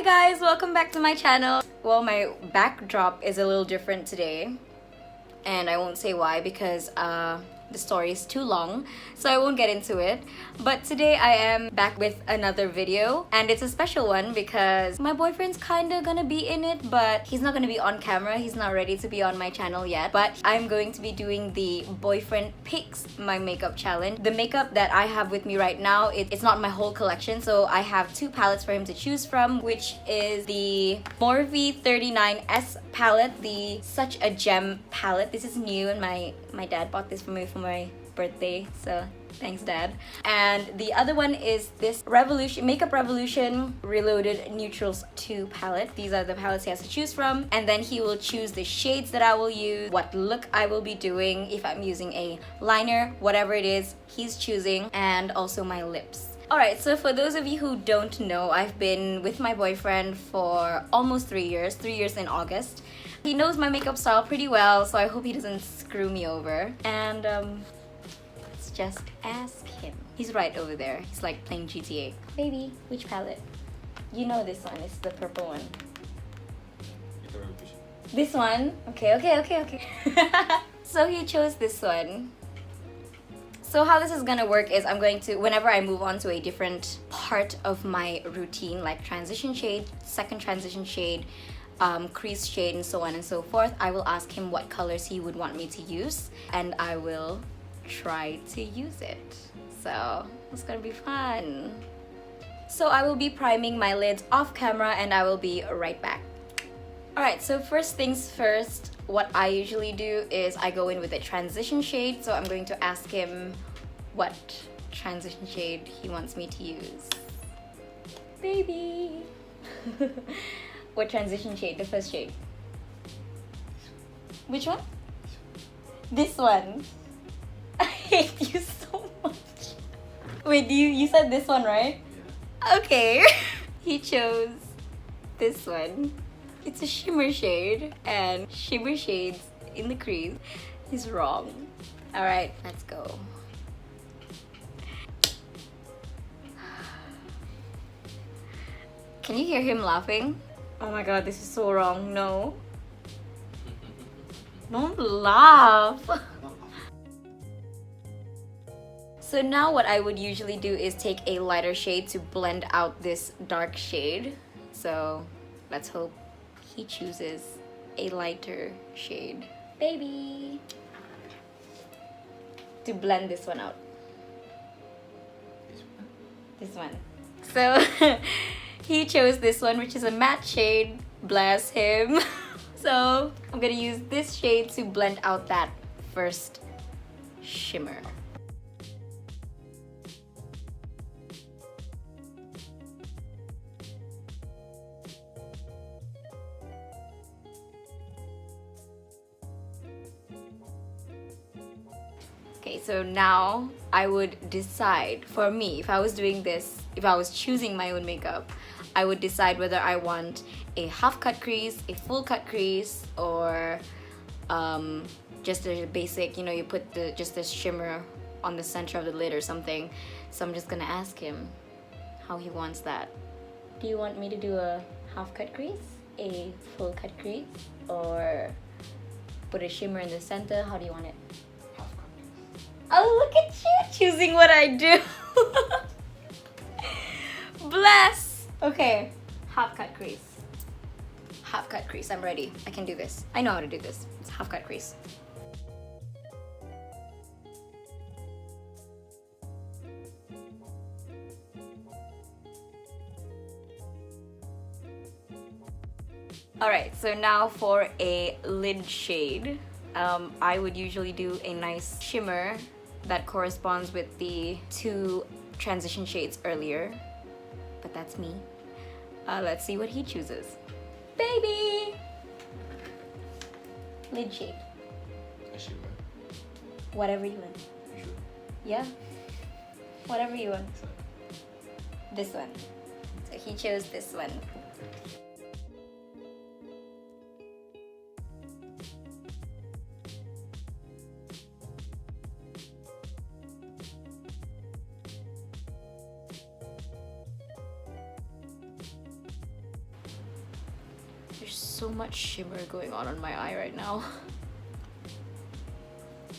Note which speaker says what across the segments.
Speaker 1: guys, welcome back to my channel. Well, my backdrop is a little different today, and I won't say why because the story is too long, so I won't get into it. But today I am back with another video, and it's a special one because my boyfriend's kinda gonna be in it, but he's not gonna be on camera. He's not ready to be on my channel yet, but I'm going to be doing the boyfriend picks my makeup challenge. The makeup that I have with me right now, it's not my whole collection, so I have two palettes for him to choose from, which is the Morphe 39S palette, the Such a Gem palette. This is new, and my dad bought this for me for my birthday, so thanks, Dad. And the other one is this Makeup Revolution Reloaded Neutrals 2 palette. These are the palettes he has to choose from, and then he will choose the shades that I will use, what look I will be doing, if I'm using a liner, whatever it is he's choosing, and also my lips. Alright, so for those of you who don't know, I've been with my boyfriend for almost 3 years, 3 years in August. He knows my makeup style pretty well, so I hope he doesn't screw me over. And let's just ask him. He's right over there. He's like playing GTA. Baby, which palette? You know this one, it's the purple one. This one? Okay. So he chose this one. So how this is gonna work is I'm going to, whenever I move on to a different part of my routine, like transition shade, second transition shade, crease shade, and so on and so forth, I will ask him what colors he would want me to use, and I will try to use it. So it's gonna be fun. So I will be priming my lids off camera, and I will be right back. Alright, so first things first, what I usually do is I go in with a transition shade, so I'm going to ask him what transition shade he wants me to use. Baby! What transition shade? The first shade? Which one? This one? I hate you so much. Wait, you said this one, right? Yeah. Okay. He chose this one. It's a shimmer shade, and shimmer shades in the crease is wrong. Alright, let's go. Can you hear him laughing? Oh my god, this is so wrong. No. Don't laugh. So now what I would usually do is take a lighter shade to blend out this dark shade. So let's hope he chooses a lighter shade. Baby! To blend this one out. This one. So he chose this one, which is a matte shade. Bless him. So I'm gonna use this shade to blend out that first shimmer. Okay, so now I would decide, for me, if I was doing this, if I was choosing my own makeup, I would decide whether I want a half cut crease, a full cut crease, or just a basic, you know, you put just this shimmer on the center of the lid or something. So I'm just gonna ask him how he wants that. Do you want me to do a half cut crease, a full cut crease, or put a shimmer in the center? How do you want it? Oh, look at you choosing what I do. Bless. Okay, half cut crease. Half cut crease, I'm ready. I can do this. I know how to do this. It's half cut crease. Alright, so now for a lid shade. I would usually do a nice shimmer that corresponds with the two transition shades earlier, but that's me. Let's see what he chooses. Baby! Lid shade.
Speaker 2: A shimmer.
Speaker 1: Whatever you want.
Speaker 2: You sure?
Speaker 1: Yeah. Whatever you want. This one. So he chose this one. There's so much shimmer going on my eye right now.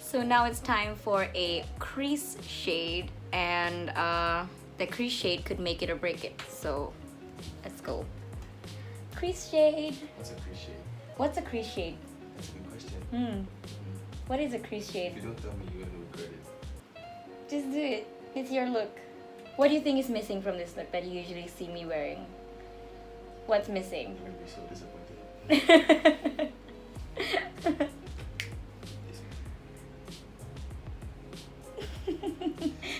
Speaker 1: So now it's time for a crease shade, and the crease shade could make it or break it. So let's go. Crease shade.
Speaker 2: What's a crease shade?
Speaker 1: What's a crease shade?
Speaker 2: That's a good question.
Speaker 1: What is a crease shade?
Speaker 2: If you don't tell me, you're gonna regret it.
Speaker 1: Just do it. It's your look. What do you think is missing from this look that you usually see me wearing? What's missing?
Speaker 2: You're gonna be so disappointed.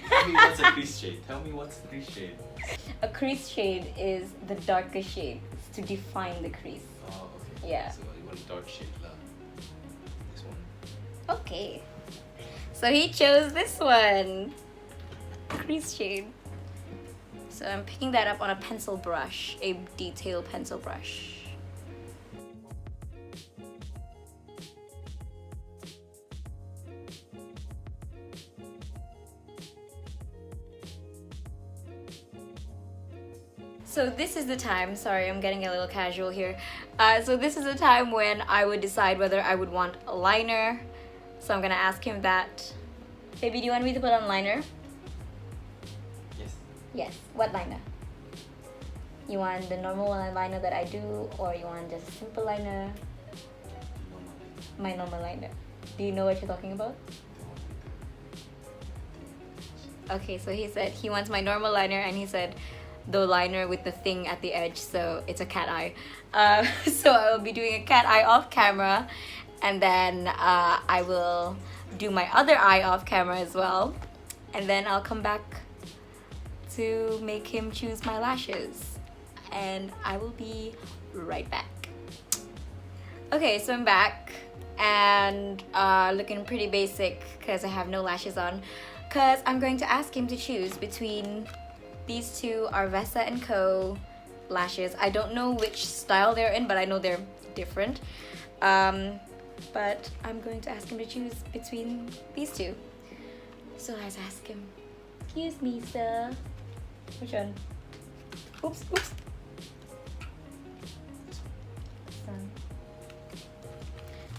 Speaker 2: Tell me what's a crease shade. Tell me what's the crease shade.
Speaker 1: A crease shade is the darkest shade. It's to define the crease.
Speaker 2: Oh, okay.
Speaker 1: Yeah.
Speaker 2: So you want a dark shade, lah. This one.
Speaker 1: Okay. So he chose this one. Crease shade. So I'm picking that up on a pencil brush, a detail pencil brush. So this is the time, sorry, I'm getting a little casual here. So this is the time when I would decide whether I would want a liner. So I'm gonna ask him that. Baby, do you want me to put on liner?
Speaker 2: Yes.
Speaker 1: Yes. What liner? You want the normal liner that I do, or you want just a simple liner? My normal liner. Do you know what you're talking about? Okay, so he said he wants my normal liner, and he said the liner with the thing at the edge, so it's a cat eye. So I will be doing a cat eye off camera, and then I will do my other eye off camera as well, and then I'll come back to make him choose my lashes, and I will be right back. Okay, so I'm back, and looking pretty basic because I have no lashes on, because I'm going to ask him to choose between these two Arvesa & Co lashes. I don't know which style they're in, but I know they're different. But I'm going to ask him to choose between these two. So let's ask him. Excuse me, sir. Which one? Oops, oops.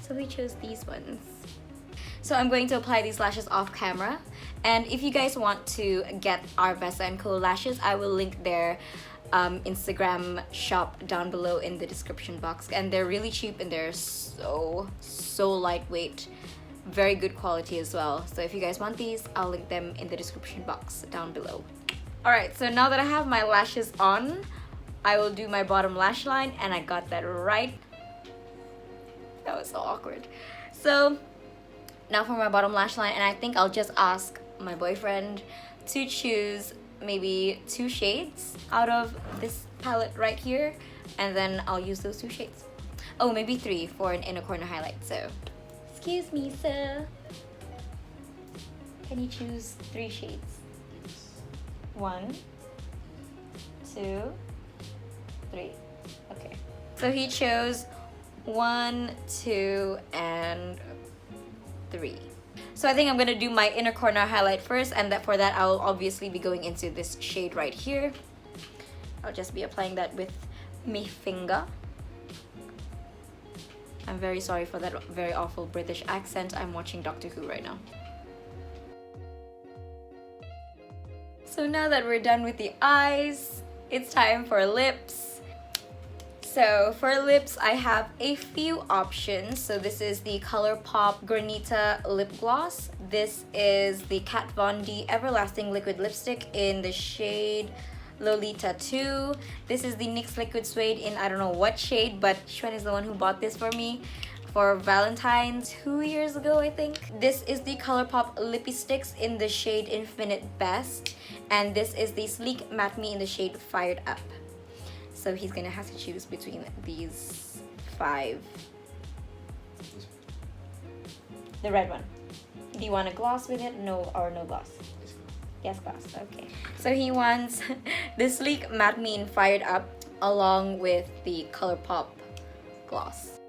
Speaker 1: So we chose these ones. So I'm going to apply these lashes off camera. And if you guys want to get Arvesa & Co lashes, I will link their Instagram shop down below in the description box. And they're really cheap, and they're so lightweight. Very good quality as well. So if you guys want these, I'll link them in the description box down below. Alright, so now that I have my lashes on, I will do my bottom lash line, and I got that right. That was so awkward. So now for my bottom lash line, and I think I'll just ask my boyfriend to choose maybe 2 shades out of this palette right here, and then I'll use those 2 shades. Oh, maybe 3 for an inner corner highlight. So excuse me, sir, can you choose 3 shades? 1, 2, 3. Okay, so he chose 1, 2, and 3. So I think I'm gonna do my inner corner highlight first, and for that I'll obviously be going into this shade right here. I'll just be applying that with my finger. I'm very sorry for that very awful British accent. I'm watching Doctor Who right now. So now that we're done with the eyes, it's time for lips. So for lips, I have a few options. So this is the ColourPop Granita Lip Gloss. This is the Kat Von D Everlasting Liquid Lipstick in the shade Lolita 2. This is the NYX Liquid Suede in I don't know what shade, but Xuan is the one who bought this for me for Valentine's 2 years ago, I think. This is the ColourPop Lippy Sticks in the shade Infinite Best. And this is the Sleek Matte Me in the shade Fired Up. So he's gonna have to choose between these 5. The red one. Do you want a gloss with it? No, or no gloss? Yes, gloss. Okay. So he wants the Sleek Matte Me in Fired Up along with the ColourPop gloss.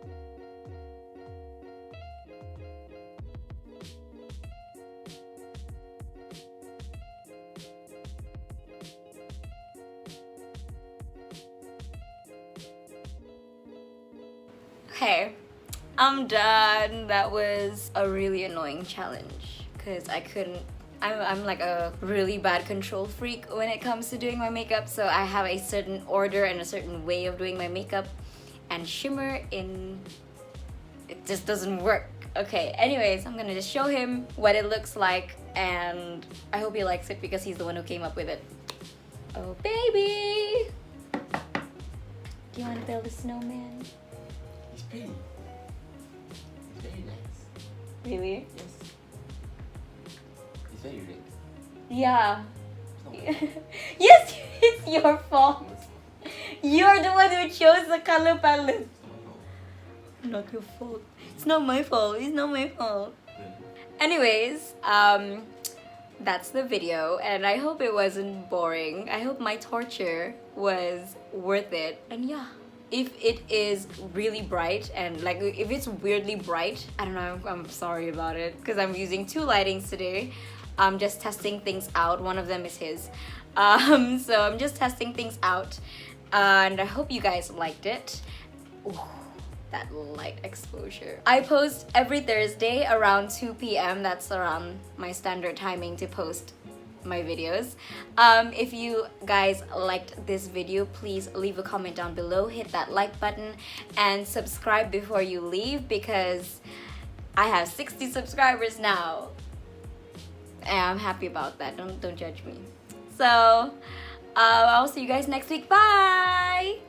Speaker 1: Hey, I'm done. That was a really annoying challenge because I couldn't. I'm like a really bad control freak when it comes to doing my makeup, so I have a certain order and a certain way of doing my makeup, and shimmer in it just doesn't work. Okay, anyways, I'm gonna just show him what it looks like, and I hope he likes it because he's the one who came up with it. Oh baby! Do you want to build a snowman?
Speaker 2: He's pretty. He's very nice.
Speaker 1: Really?
Speaker 2: Yes. He's very red.
Speaker 1: Yeah.
Speaker 2: It's not my fault.
Speaker 1: Yes, it's your fault.
Speaker 2: It's
Speaker 1: You're the one who chose the color palette.
Speaker 2: not my fault.
Speaker 1: Not your fault. It's not my fault. It's not my fault.
Speaker 2: Really.
Speaker 1: Anyways, that's the video, and I hope it wasn't boring. I hope my torture was worth it. And yeah, if it is really bright and like if it's weirdly bright, I don't know, I'm sorry about it because I'm using two lightings today. I'm just testing things out. One of them is his. So I'm just testing things out, and I hope you guys liked it. Ooh, that light exposure. I post every Thursday around 2 p.m. That's around my standard timing to post my videos. If you guys liked this video, please leave a comment down below, hit that like button, and subscribe before you leave because I have 60 subscribers now. And I'm happy about that. Don't judge me. So I'll see you guys next week. Bye.